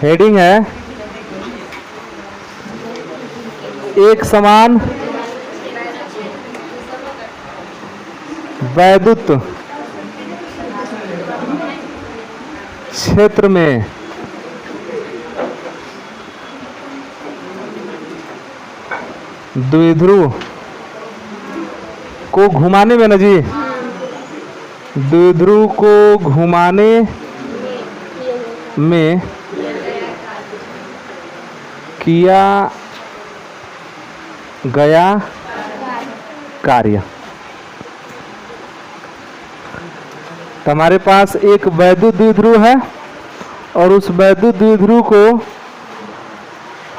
Heading है एक समान वैद्युत क्षेत्र में द्विध्रुव को घुमाने में ना जी, द्विध्रुव को घुमाने में किया गया कार्य। तो हमारे पास एक वैद्युत द्विध्रुव है और उस वैद्युत द्विध्रुव को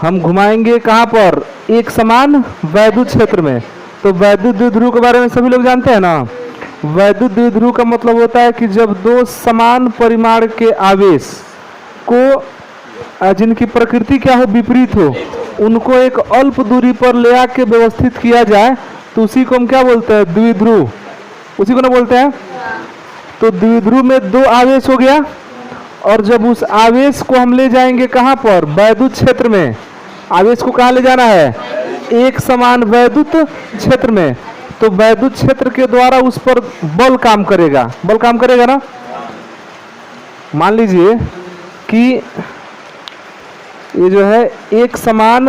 हम घुमाएंगे कहाँ पर? एक समान वैद्युत क्षेत्र में। तो वैद्युत द्विध्रुव के बारे में सभी लोग जानते हैं ना। वैद्युत द्विध्रुव का मतलब होता है कि जब दो समान परिमाण के आवेश को जिनकी प्रकृति क्या हो, विपरीत हो, उनको एक अल्प दूरी पर ले आके व्यवस्थित किया जाए तो उसी को हम क्या बोलते हैं? द्विध्रुव। उसी को ना बोलते हैं। तो द्विध्रुव में दो आवेश हो गया और जब उस आवेश को हम ले जाएंगे कहाँ पर? वैद्युत क्षेत्र में। आवेश को कहाँ ले जाना है? एक समान वैद्युत क्षेत्र में। तो वैद्युत क्षेत्र के द्वारा उस पर बल काम करेगा। बल काम करेगा ना। मान लीजिए कि ये जो है एक समान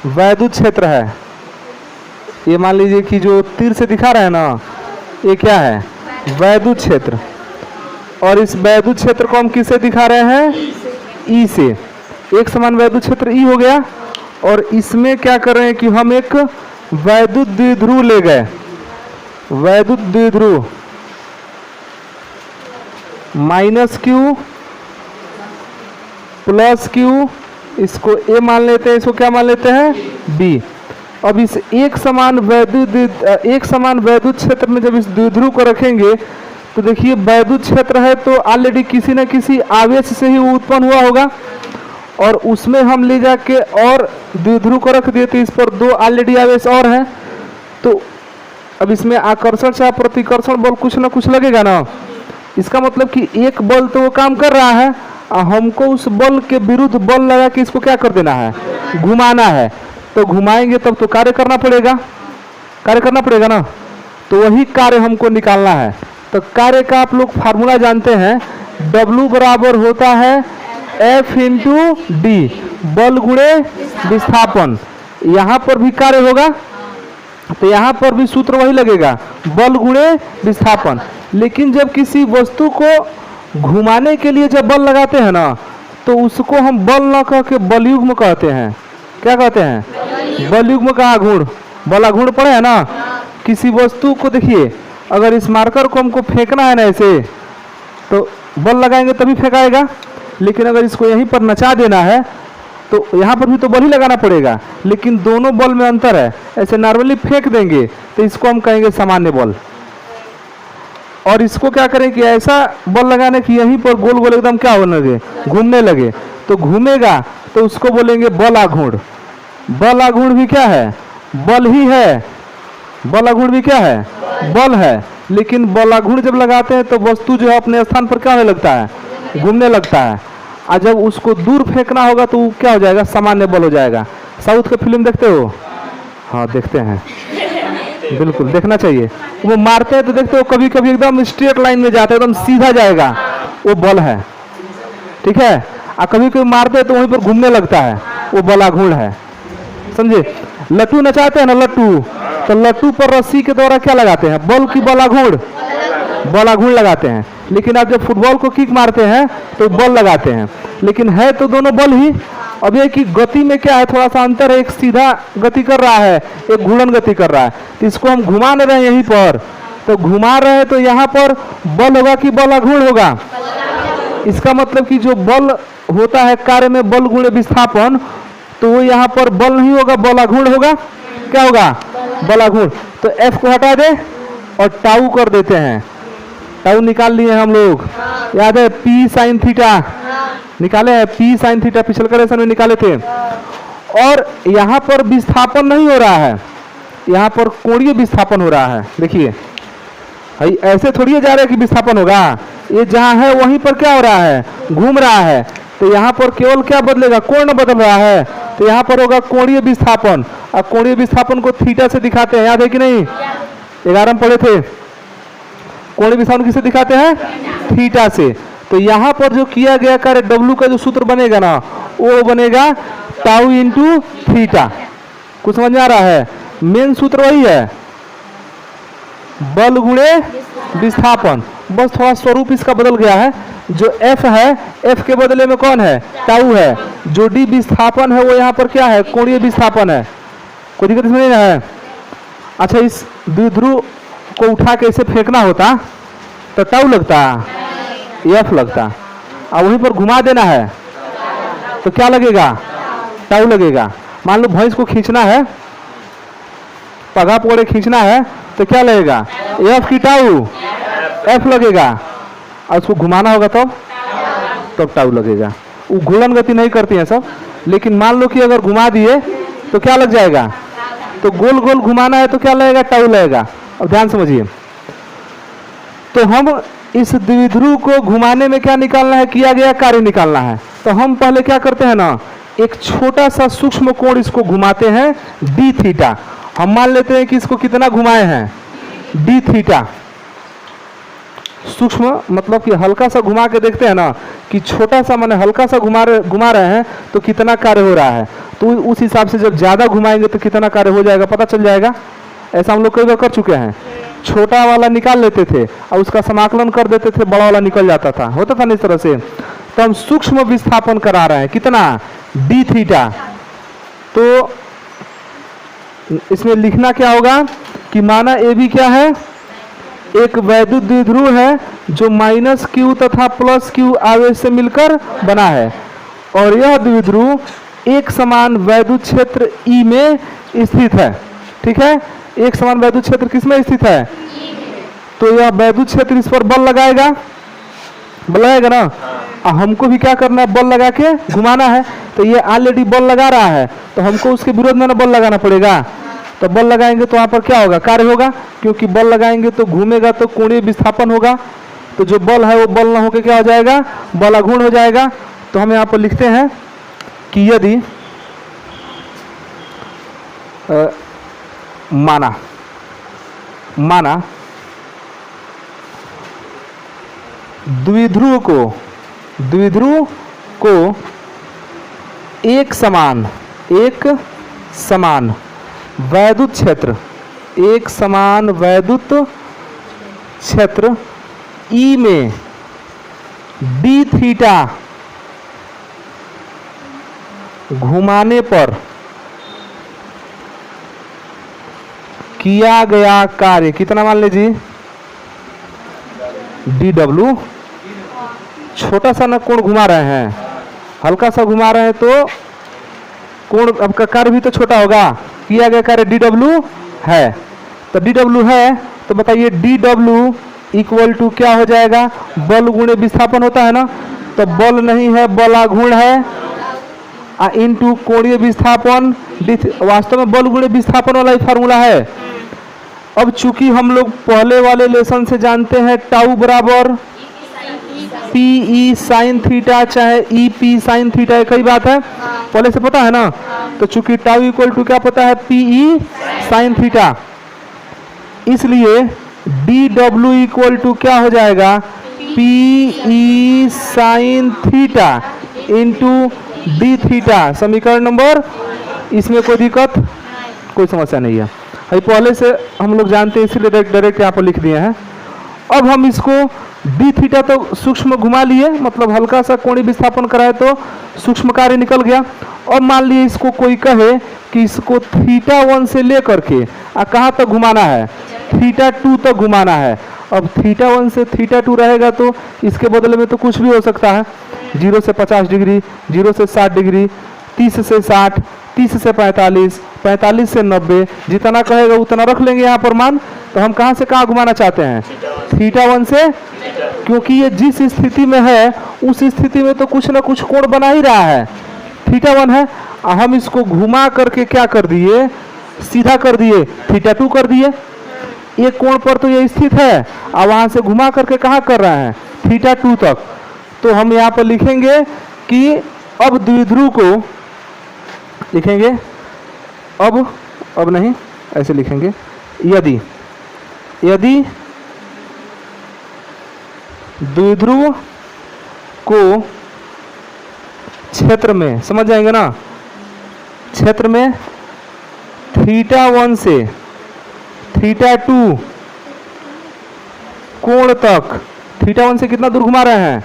वैद्युत क्षेत्र है। ये मान लीजिए कि जो तीर से दिखा रहा है ना, ये क्या है? वैद्युत क्षेत्र। और इस वैद्युत क्षेत्र को हम किससे दिखा रहे हैं? ई से। एक समान वैद्युत क्षेत्र ई हो गया और इसमें क्या कर रहे हैं कि हम एक वैद्युत द्विध्रुव ले गए। वैद्युत द्विध्रुव माइनस क्यू प्लस क्यू, इसको ए मान लेते हैं, इसको क्या मान लेते हैं? बी। अब इस एक समान वैद्युत क्षेत्र में जब इस द्विध्रुव को रखेंगे तो देखिए वैद्युत क्षेत्र है तो ऑलरेडी किसी न किसी आवेश से ही वो उत्पन्न हुआ होगा और उसमें हम ले जाके और द्विध्रुव को रख दिए तो इस पर दो ऑलरेडी आवेश और हैं। तो अब इसमें आकर्षण या प्रतिकर्षण बल कुछ ना कुछ लगेगा ना। इसका मतलब कि एक बल तो वो काम कर रहा है, हमको उस बल के विरुद्ध बल लगा के इसको क्या कर देना है? घुमाना है। तो घुमाएंगे तब तो कार्य करना पड़ेगा, कार्य करना पड़ेगा ना। तो वही कार्य हमको निकालना है। तो कार्य का आप लोग फार्मूला जानते हैं, W बराबर होता है F इंटू डी, बल गुणे विस्थापन। यहाँ पर भी कार्य होगा तो यहाँ पर भी सूत्र वही लगेगा, बल गुणे विस्थापन। लेकिन जब किसी वस्तु को घुमाने के लिए जब बल लगाते हैं ना तो उसको हम बल न कह के बलयुग्म कहते हैं। क्या कहते हैं? बलयुग्म का आघूर्ण। बलाघूर्ण पढ़े है ना। किसी वस्तु को देखिए, अगर इस मार्कर को हमको फेंकना है ना ऐसे तो बल लगाएंगे तभी फेंकाएगा, लेकिन अगर इसको यहीं पर नचा देना है तो यहाँ पर भी तो बल ही लगाना पड़ेगा, लेकिन दोनों बल में अंतर है। ऐसे नॉर्मली फेंक देंगे तो इसको हम कहेंगे सामान्य बल, और इसको क्या करें कि ऐसा बल लगाने की यहीं पर गोल गोल एकदम क्या होने लगे? घूमने लगे। तो घूमेगा तो उसको बोलेंगे बल आघूर्ण। बल आघूर्ण भी क्या है? बल ही है। बल आघूर्ण भी क्या है? बल है। लेकिन बल आघूर्ण जब लगाते हैं तो वस्तु जो है अपने स्थान पर क्या होने लगता है? घूमने लगता है। और जब उसको दूर फेंकना होगा तो क्या हो जाएगा? सामान्य बल हो जाएगा। साउथ के फिल्म देखते हो? हाँ देखते हैं, बिल्कुल देखना चाहिए। वो मारते हैं तो देखते हो कभी कभी एकदम स्ट्रेट लाइन में जाता है, एकदम सीधा जाएगा, वो बल है। ठीक है। और कभी कभी मारते हैं तो वहीं पर घूमने लगता है, वो बलाघूर्ण है। समझे? लट्टू नचाते हैं ना, लट्टू, तो लट्टू पर रस्सी के द्वारा क्या लगाते हैं? बल की बलाघूर्ण? बलाघूर्ण लगाते हैं। लेकिन आप जब फुटबॉल को किक मारते हैं तो बल लगाते हैं, लेकिन है तो दोनों बल ही। अब ये कि गति में क्या है, थोड़ा सा अंतर है। एक सीधा गति कर रहा है, एक घूर्णन गति कर रहा है। तो इसको हम घुमा रहे हैं यहीं पर, तो घुमा रहे हैं तो यहाँ पर बल होगा कि बलाघूर्ण होगा? इसका मतलब कि जो बल होता है कार्य में बल गुणे विस्थापन, तो वो यहाँ पर बल नहीं होगा, बलाघूर्ण होगा। क्या होगा? बलाघूर्ण। तो F को हटा दे और टाउ कर देते हैं। टाउ निकाल लिए हम लोग, याद है? P साइन थीटा निकाले हैं, P साइन थीटा पिछले क्वेश्चन में निकाले थे। और यहाँ पर विस्थापन नहीं हो रहा है, यहाँ पर कोणीय विस्थापन हो रहा है। देखिए भाई ऐसे थोड़ी जा रहा है कि विस्थापन होगा, ये जहाँ है वहीं पर क्या हो रहा है, घूम रहा है। तो यहाँ पर केवल क्या बदलेगा, कोण बदल रहा है, तो यहाँ पर होगा कोणीय विस्थापन। अब कोणीय विस्थापन को थीटा से दिखाते हैं, याद है कि नहीं, 11 में पढ़े थे। कोणीय विस्थापन किसे दिखाते हैं, थीटा से। तो यहाँ पर जो किया गया कार्य W का जो सूत्र बनेगा ना, वो बनेगा टाउ इंटू थीटा। कुछ समझ में आ रहा है, मेन सूत्र वही है, बल गुणे विस्थापन, बस थोड़ा स्वरूप इसका बदल गया है। जो F है, F के बदले में कौन है, टाउ है। जो D विस्थापन है वो यहाँ पर क्या है, कोणीय विस्थापन है। कोई दिक्कत इसमें नहीं है। अच्छा, इस द्विध्रुव को उठा के इसे फेंकना होता तो टाउ लगता, F लगता, और वहीं पर घुमा देना है तो क्या लगेगा, टाउ लगेगा। मान लो भैंस को खींचना है, पगा पकड़े खींचना है तो क्या लगेगा, F की टाउ, F लगेगा। और उसको घुमाना होगा तब टाउ लगेगा। वो घूर्णन गति नहीं करती है सब, लेकिन मान लो कि अगर घुमा दिए तो क्या लग जाएगा, तो गोल गोल घुमाना है तो क्या लगेगा, टाउ लगेगा। अब ध्यान समझिए, तो हम इस द्विध्रुव को घुमाने में क्या निकालना है, किया गया कार्य निकालना है। तो हम पहले क्या करते हैं ना, एक छोटा सा सूक्ष्म कोण इसको घुमाते हैं डी थीटा। हम मान लेते हैं कि इसको कितना घुमाए हैं, डी थीटा। सूक्ष्म मतलब कि हल्का सा घुमा के देखते हैं ना कि छोटा सा माने हल्का सा घुमा रहे हैं तो कितना कार्य हो रहा है। तो उस हिसाब से जब ज़्यादा घुमाएंगे तो कितना कार्य हो जाएगा पता चल जाएगा। ऐसा हम लोग कई बार कर चुके हैं, छोटा वाला निकाल लेते थे और उसका समाकलन कर देते थे, बड़ा वाला निकल जाता था, होता था ना इस तरह से। तो हम सूक्ष्म विस्थापन करा रहे हैं कितना, डी थीटा। तो इसमें लिखना क्या होगा कि माना ए भी क्या है, एक वैद्युत द्विध्रुव है जो माइनस क्यू तथा प्लस क्यू आवेश से मिलकर बना है, और यह द्विध्रुव एक समान वैद्युत क्षेत्र ई में स्थित है। ठीक है, एक समान वैद्युत क्षेत्र किसमें स्थित है, तो यह वैद्युत क्षेत्र इस पर बल लगाएगा ना। हमको भी क्या करना है, बल लगा के घुमाना है। तो ये ऑलरेडी बल लगा रहा है तो हमको उसके विरोध में ना बल लगाना पड़ेगा। तो बल लगाएंगे तो वहाँ पर क्या होगा, कार्य होगा, क्योंकि बल लगाएंगे तो घूमेगा तो कोणीय विस्थापन होगा। तो जो बल है वो बल ना होकर क्या हो जाएगा, बलाघूर्ण हो जाएगा। तो हम यहाँ पर लिखते हैं कि यदि माना द्विध्रुव को एक समान वैद्युत क्षेत्र ई में डी थीटा घुमाने पर किया गया कार्य कितना, मान लीजिए डी डब्ल्यू। छोटा सा ना कोण घुमा रहे हैं, हल्का सा घुमा रहे हैं तो कोण अब का कार्य भी तो छोटा होगा। किया गया कार्य डी डब्ल्यू है, तो डी डब्ल्यू है तो बताइए डी डब्ल्यू इक्वल टू क्या हो जाएगा, बल गुणे विस्थापन होता है ना। तो बल नहीं है, बलाघूर्ण है, इनटू कोणीय विस्थापन। वास्तव में बल गुणे विस्थापन वाला ही फार्मूला है। अब चूंकि हम लोग पहले वाले लेसन से जानते हैं टाउ बराबर पी ई साइन थीटा चाहे ई पी साइन थीटा, एक ही बात है, पहले से पता है ना। तो चूंकि टाउ इक्वल टू क्या पता है, पी ई साइन थीटा, इसलिए डी डब्ल्यू इक्वल टू क्या हो जाएगा, P E sine theta into D theta. समीकरण नंबर, इसमें कोई दिक्कत कोई समस्या नहीं है, पहले से हम लोग जानते हैं इसलिए डायरेक्ट यहाँ पर लिख दिए हैं। अब हम इसको डी थीटा तो सूक्ष्म घुमा लिए, मतलब हल्का सा कोणीय विस्थापन कराए तो सूक्ष्म कार्य निकल गया। अब मान लिए इसको कोई कहे कि इसको थीटा 1 से लेकर के कहाँ तक घुमाना है, थीटा 2 तक घुमाना है। अब थीटा 1 से थीटा 2 रहेगा तो इसके बदले में तो कुछ भी हो सकता है, 0 से 50 डिग्री, 0 से 60 डिग्री, 30 से 60, 30 से 45, 45 से 90, जितना कहेगा उतना रख लेंगे यहाँ पर मान। तो हम कहाँ से कहाँ घुमाना चाहते हैं, थीटा 1 से, क्योंकि ये जिस स्थिति में है उस स्थिति में तो कुछ ना कुछ कोण बना ही रहा है, थीटा 1 है। हम इसको घुमा करके क्या कर दिए, सीधा कर दिए, थीटा 2 कर दिए। एक कोण पर तो ये स्थित है और वहां से घुमा करके कहाँ कर रहा है, θ2 तक। तो हम यहाँ पर लिखेंगे कि अब द्विध्रुव को लिखेंगे, अब नहीं, ऐसे लिखेंगे, यदि द्विध्रुव को क्षेत्र में, समझ जाएंगे ना, क्षेत्र में θ1 से θ2 कोण तक, θ1 से कितना दूर घुमा रहे हैं,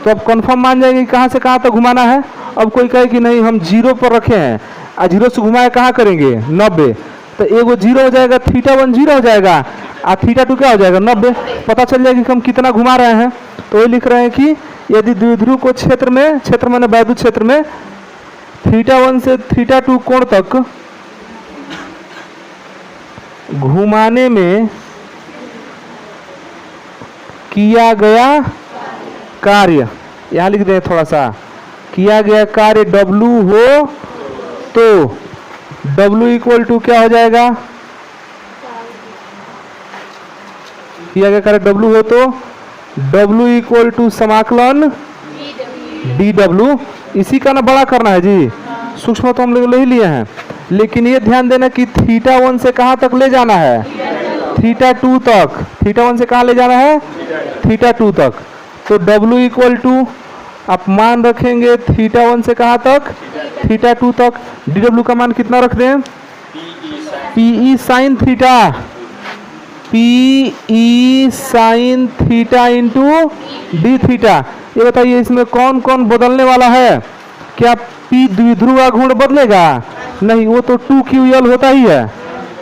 तो अब कंफर्म मान जाएंगे कि कहाँ से कहाँ तक घुमाना है। अब कोई कहे कि नहीं हम 0 पर रखे हैं, 0 से घुमाए कहाँ करेंगे 90, तो एगो 0 हो जाएगा, θ1 0 हो जाएगा और θ2 क्या हो जाएगा 90, पता चल जाएगा कि हम कितना घुमा रहे हैं। तो ये लिख रहे हैं कि यदि द्विध्रुव को क्षेत्र में वैद्युत क्षेत्र में θ1 से θ2 कोण तक घुमाने में किया गया कार्य, यहां लिख दें थोड़ा सा, किया गया कार्य W हो तो W इक्वल टू क्या हो जाएगा, किया गया कार्य W हो तो W इक्वल टू समाकलन dW। इसी का ना बड़ा करना है जी, सूक्ष्म तो हम लोग ले ही लिए हैं, लेकिन ये ध्यान देना कि θ1 से कहाँ तक ले जाना है, θ2 तक। θ1 से कहाँ ले जाना है, θ2 तक। तो W इक्वल टू आप मान रखेंगे θ1 से कहाँ तक, θ2 तक। dW का मान कितना रख दें, PE sin theta, PE sin theta into d theta. ये बताइए इसमें कौन कौन बदलने वाला है, क्या P द्विध्रुव का गुण बदलेगा, नहीं, वो तो 2ql होता ही है,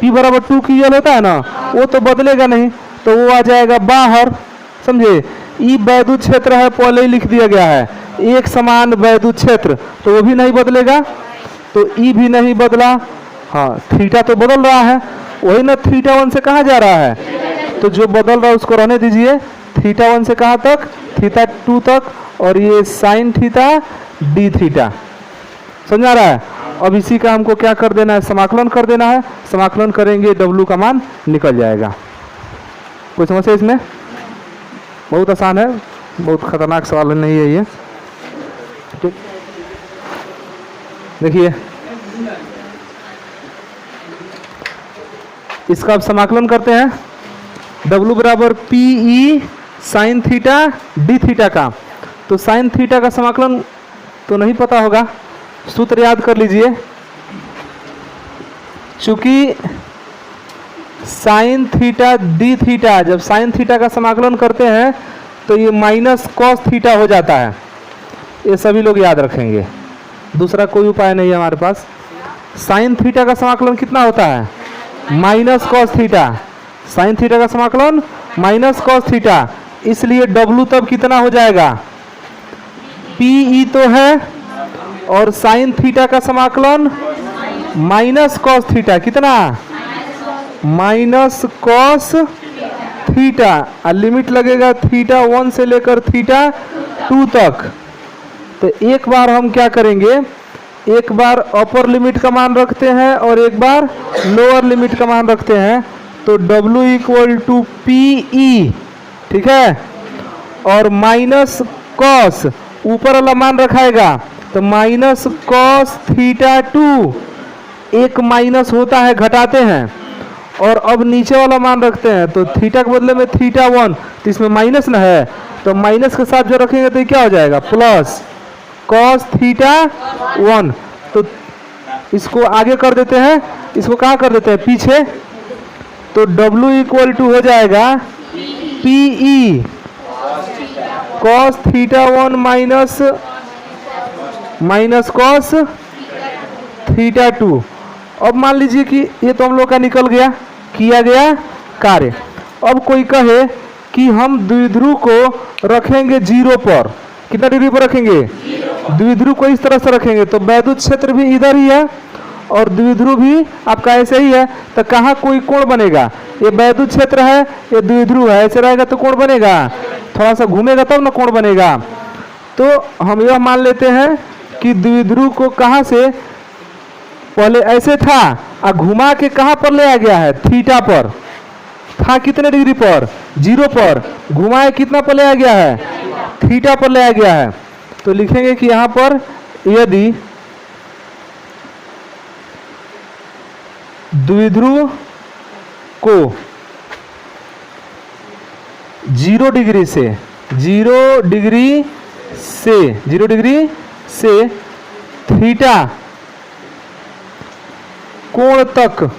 P बराबर 2ql होता है ना, वो तो बदलेगा नहीं, तो वो आ जाएगा बाहर, समझे। ई वैद्युत क्षेत्र है, पहले ही लिख दिया गया है, एक समान वैद्युत क्षेत्र, तो वो भी नहीं बदलेगा, तो ई भी नहीं बदला। हाँ, थीटा तो बदल रहा है, वही ना θ1 से कहाँ जा रहा है, तो जो बदल रहा है उसको रहने दीजिए। θ1 से कहाँ तक, θ2 तक, और ये साइन थीटा d थीटा, समझ आ रहा है। अब इसी का हमको क्या कर देना है, समाकलन कर देना है, समाकलन करेंगे W का मान निकल जाएगा। कोई समस्या इसमें, बहुत आसान है, बहुत खतरनाक सवाल नहीं है ये, ठीक। देखिए इसका अब समाकलन करते हैं, W बराबर PE sine theta d theta का। तो साइन थीटा का समाकलन तो नहीं पता होगा, सूत्र याद कर लीजिए। चूंकि साइन थीटा d थीटा, जब साइन थीटा का समाकलन करते हैं तो ये माइनस कॉस थीटा हो जाता है, ये सभी लोग याद रखेंगे, दूसरा कोई उपाय नहीं है हमारे पास। साइन थीटा का समाकलन कितना होता है, minus cos theta, sine theta का समाकलन माइनस कॉस थीटा, इसलिए W तब कितना हो जाएगा, PE तो है, और साइन थीटा का समाकलन माइनस कॉस थीटा, कितना, माइनस कॉस थीटा, और लिमिट लगेगा θ1 से लेकर θ2 तक। तो एक बार हम क्या करेंगे, एक बार अपर लिमिट का मान रखते हैं और एक बार लोअर लिमिट का मान रखते हैं, तो W इक्वल टू PE, ठीक है, और माइनस कॉस ऊपर वाला मान रखाएगा, तो माइनस कॉस θ2, एक माइनस होता है घटाते हैं, और अब नीचे वाला मान रखते हैं, तो थीटा के बदले में θ1, तो इसमें माइनस ना है, तो माइनस के साथ जो रखेंगे तो ये क्या हो जाएगा, प्लस कॉस θ1। तो इसको आगे कर देते हैं, इसको कहाँ कर देते हैं, पीछे, तो W इक्वल टू हो जाएगा PE कॉस θ1 माइनस कॉस θ2। अब मान लीजिए कि ये तो हम लोग का निकल गया, किया गया कार्य। अब कोई कहे कि हम द्विध्रुव को रखेंगे 0 पर, कितना डिग्री पर रखेंगे, द्विध्रुव को इस तरह से रखेंगे, तो वैद्युत क्षेत्र भी इधर ही है और द्विध्रुव भी आपका ऐसे ही है, तो कहाँ कोई कोण बनेगा, ये वैद्युत क्षेत्र है, ये द्विध्रुव है, ऐसे रहेगा तो कोण बनेगा, थोड़ा सा घूमेगा तब ना कोण बनेगा। तो हम यह मान लेते हैं कि द्विध्रुव को कहाँ से, पहले ऐसे था और घुमा के कहाँ पर ले आ गया है, थीटा पर, था कितने डिग्री पर, 0 पर, घुमाए कितना पर ले आया गया है, थीटा पर ले आया गया है। तो लिखेंगे कि यहां पर यदि द्विध्रुव को 0 डिग्री से थीटा कोण तक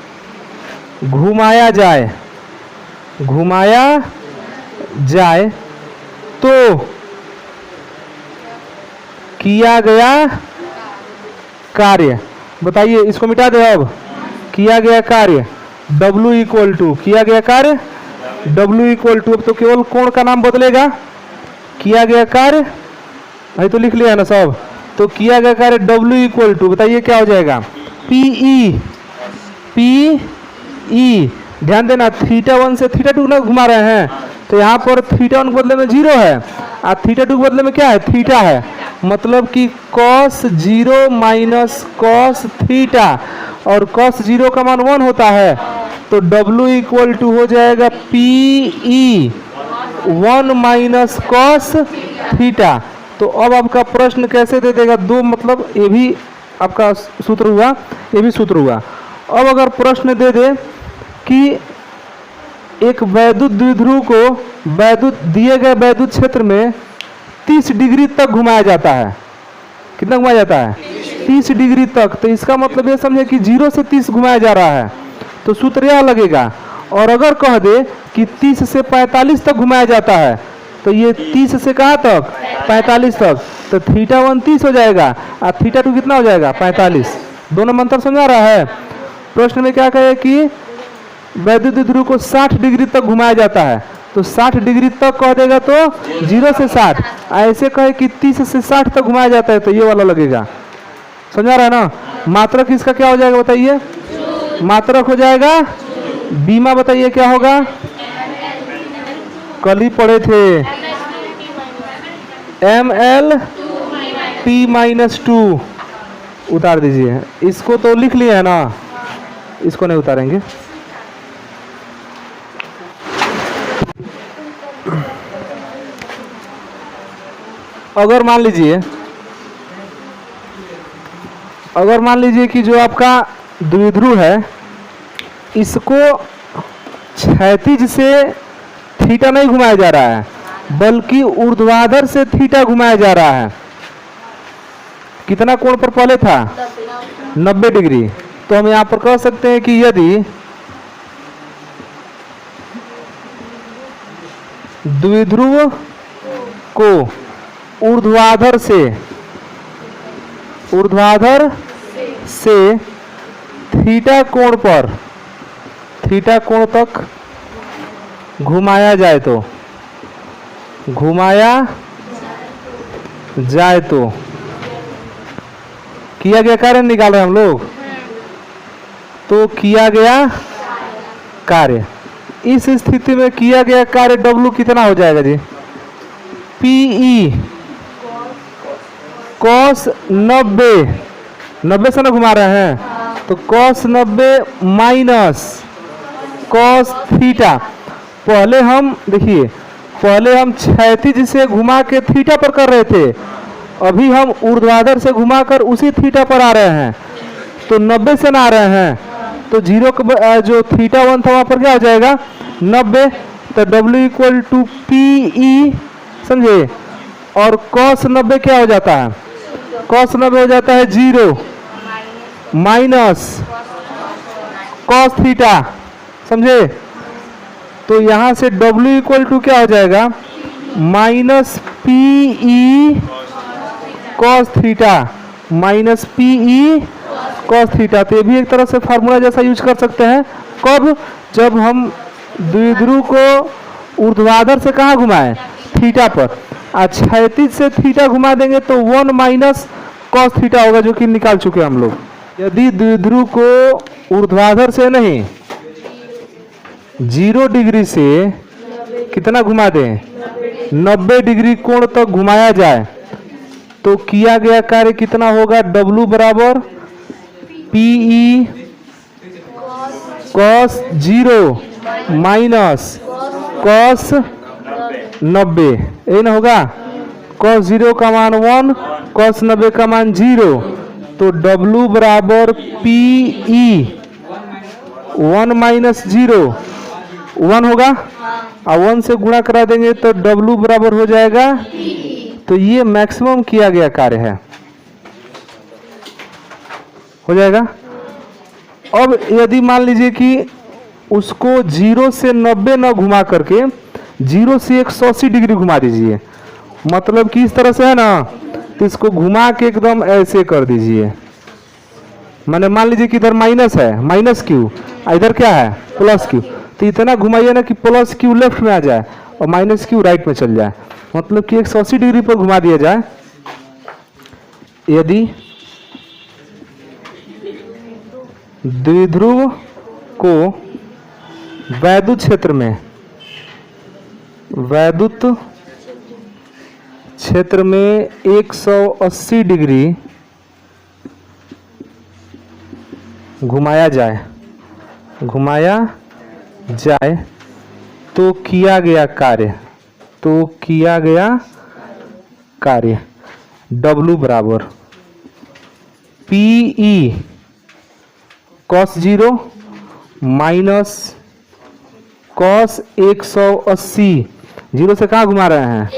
घुमाया जाए तो किया गया कार्य, बताइए इसको मिटा दे। अब किया गया कार्य W इक्वल टू, किया गया कार्य W इक्वल टू, अब तो केवल कोण का नाम बदलेगा, किया गया कार्य, नहीं तो लिख लिया है ना सब। तो किया गया कार्य W इक्वल टू, बताइए क्या हो जाएगा, PE। ध्यान देना θ1 से θ2 ना घुमा रहे हैं, तो यहाँ पर θ1 के बदले में 0 है और θ2 के बदले में क्या है, थीटा है। मतलब कि cos 0 माइनस cos थीटा, और cos 0 का मान 1 होता है, तो W इक्वल टू हो जाएगा PE 1 माइनस cos थीटा। तो अब आपका प्रश्न कैसे दे देगा, दो मतलब ये भी आपका सूत्र हुआ, ये भी सूत्र हुआ। अब अगर प्रश्न दे दे कि एक वैद्युत द्विध्रुव को वैद्युत दिए गए वैद्युत क्षेत्र में 30 डिग्री तक घुमाया जाता है, कितना घुमाया जाता है, 30 डिग्री तक, तो इसका मतलब ये समझे कि 0 से 30 घुमाया जा रहा है, तो सूत्र यह लगेगा। और अगर कह दे कि 30 से 45 तक घुमाया जाता है, तो ये 30 से कहाँ तक, 45 तक, तो θ1 30 हो जाएगा और θ2 कितना हो जाएगा, 45। दोनों में अंतर समझा रहा है। प्रश्न में क्या कहे कि वैद्युत द्विध्रुव को 60 डिग्री तक घुमाया जाता है, तो 60 डिग्री तक कह देगा तो 0 से 60, ऐसे कहे कि 30 से 60 तक घुमाया जाता है, तो ये वाला लगेगा। समझा रहा है ना। मात्रक इसका क्या हो जाएगा बताइए, मात्रक हो जाएगा बीमा, बताइए क्या होगा, कल ही पढ़े थे, ML/T-2 उतार दीजिए। इसको तो लिख लिया है ना, इसको नहीं उतारेंगे। अगर मान लीजिए कि जो आपका द्विध्रुव है, इसको क्षैतिज से थीटा नहीं घुमाया जा रहा है, बल्कि ऊर्ध्वाधर से थीटा घुमाया जा रहा है। कितना कोण पर पहले था, 90 डिग्री। तो हम यहां पर कह सकते हैं कि यदि द्विध्रुव को ऊर्ध्वाधर से थीटा कोण तक घुमाया जाए तो किया गया कार्य निकाल रहे हैं हम लोग, तो किया गया कार्य, इस स्थिति में किया गया कार्य W कितना हो जाएगा जी, PE cos 90 से ना घुमा रहे हैं, तो cos 90 माइनस cos थीटा। पहले हम देखिए, पहले हम क्षैतिज से घुमा के थीटा पर कर रहे थे, अभी हम ऊर्ध्वाधर से घुमाकर उसी थीटा पर आ रहे हैं, तो 90 से ना आ रहे हैं, तो 0 जो θ1 था वहां पर क्या हो जाएगा 90, तो W इक्वल टू PE, समझे। और cos 90 क्या हो जाता है, cos 90 हो जाता है 0 माइनस cos थीटा, समझे। तो यहां से W इक्वल टू क्या हो जाएगा, minus PE cos theta, minus PE cos theta. तो ये भी एक तरह से फार्मूला जैसा यूज कर सकते हैं। कब, जब हम द्विध्रुव को ऊर्ध्वाधर से कहाँ घुमाएं, थीटा पर, और क्षैतिज से थीटा घुमा देंगे तो 1 माइनस cos थीटा होगा, जो कि निकाल चुके हम लोग। यदि द्विध्रुव को ऊर्ध्वाधर से नहीं 0 डिग्री से कितना घुमा दें, 90 डिग्री कोण तक घुमाया जाए, तो किया गया कार्य कितना होगा, W बराबर PE cos 0 माइनस कॉस 90, यही ना होगा। कॉस 0 का मान 1, कॉस 90 का मान 0, तो W बराबर PE 1 माइनस 0 1 होगा, और 1 से गुणा करा देंगे तो W बराबर हो जाएगा। तो ये मैक्सिमम किया गया कार्य है, हो जाएगा। अब यदि मान लीजिए कि उसको 0 से 90 न घुमा करके 0 से 180 डिग्री घुमा दीजिए, मतलब कि इस तरह से है ना, तो इसको घुमा के एकदम ऐसे कर दीजिए। मैंने मान लीजिए कि इधर माइनस है, माइनस क्यू, इधर क्या है प्लस क्यू, तो इतना घुमाइए ना कि प्लस क्यू लेफ्ट में आ जाए और माइनस क्यू राइट में चल जाए, मतलब कि 180 डिग्री पर घुमा दिया जाए। यदि द्विध्रुव को वैद्युत क्षेत्र में क्षेत्र में 180 डिग्री घुमाया जाए तो किया गया कार्य W बराबर PE cos 0 माइनस cos 180, 0 से कहाँ घुमा रहे हैं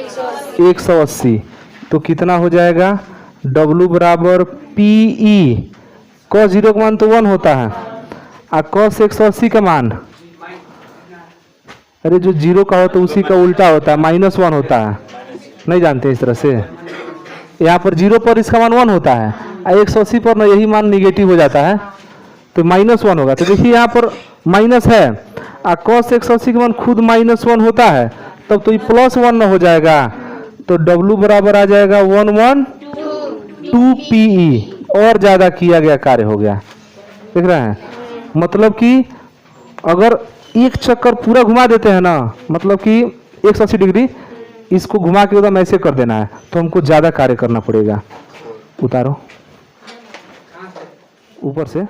180, तो कितना हो जाएगा W बराबर PE cos 0 का मान तो 1 होता है, और cos 180 का मान, अरे जो 0 का होता है उसी का उल्टा होता है, -1 होता है, नहीं जानते इस तरह से। यहाँ पर 0 पर इसका मान 1 होता है, और 180 पर ना यही मान निगेटिव हो जाता है, तो -1 होगा। तो देखिए यहाँ पर माइनस है, और cos 180 का मान खुद -1 होता है, तब तो ये +1 ना हो जाएगा, तो W बराबर आ जाएगा 112 PE, और ज्यादा किया गया कार्य हो गया। देख रहे हैं, मतलब कि अगर एक चक्कर पूरा घुमा देते हैं ना, मतलब कि 180 डिग्री इसको घुमा के एकदम ऐसे कर देना है, तो हमको ज्यादा कार्य करना पड़ेगा। उतारो ऊपर से।